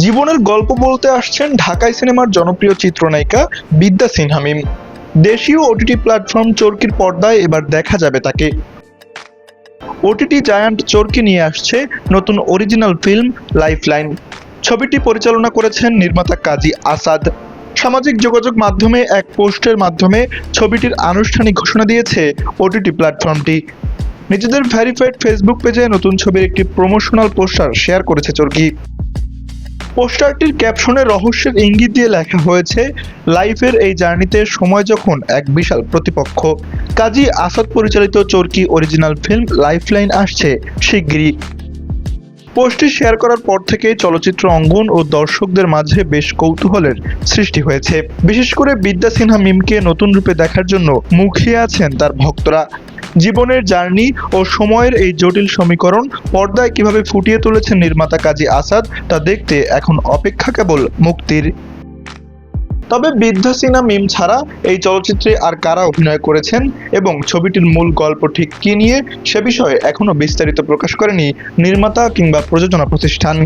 জীবনের গল্প বলতে আসছেন ঢাকাই সিনেমার জনপ্রিয় চিত্রনায়িকা বিদ্যা সিনহা মিম। দেশীয় ওটিটি প্ল্যাটফর্ম চরকির পর্দায় এবার দেখা যাবে তাকে। ওটিটি জায়ান্ট চরকি নিয়ে আসছে নতুন অরিজিনাল ফিল্ম লাইফলাইন। ছবিটি পরিচালনা করেছেন নির্মাতা কাজী আসাদ। সামাজিক যোগাযোগ মাধ্যমে এক পোস্টের মাধ্যমে ছবিটির আনুষ্ঠানিক ঘোষণা দিয়েছে ওটিটি প্ল্যাটফর্মটি। নিজেদের ভেরিফাইড ফেসবুক পেজে নতুন ছবির একটি প্রমোশনাল পোস্টার শেয়ার করেছে চরকি। পোস্টারটির ক্যাপশনে রহস্যের ইঙ্গিত দিয়ে লেখা হয়েছে, লাইফের এই জার্নিতে সময় যখন এক বিশাল প্রতিপক্ষ। কাজী আসাদ পরিচালিত চরকি অরিজিনাল ফিল্ম লাইফলাইন আসছে শিগগিরই। পোস্টটি শেয়ার করার পর থেকেই চলচ্চিত্র অঙ্গন ও দর্শকদের মাঝে বেশ কৌতূহলের সৃষ্টি হয়েছে। বিশেষ করে বিদ্যা সিনহা মিমকে নতুন রূপে দেখার জন্য মুখিয়ে আছেন তার ভক্তরা। জীবনের জার্নি ও সময়ের এই জটিল সমীকরণ পর্দায় কিভাবে ফুটিয়ে তুলেছেন নির্মাতা কাজী আসাদ, তা দেখতে এখন অপেক্ষা কেবল মুক্তির। তবে বিদ্যা সিনহা মিম ছাড়া এই চলচ্চিত্রে আর কারা অভিনয় করেছেন এবং ছবিটির মূল গল্প ঠিক কী নিয়ে, সে বিষয়ে এখনো বিস্তারিত প্রকাশ করেনি নির্মাতা কিংবা প্রযোজনা প্রতিষ্ঠান।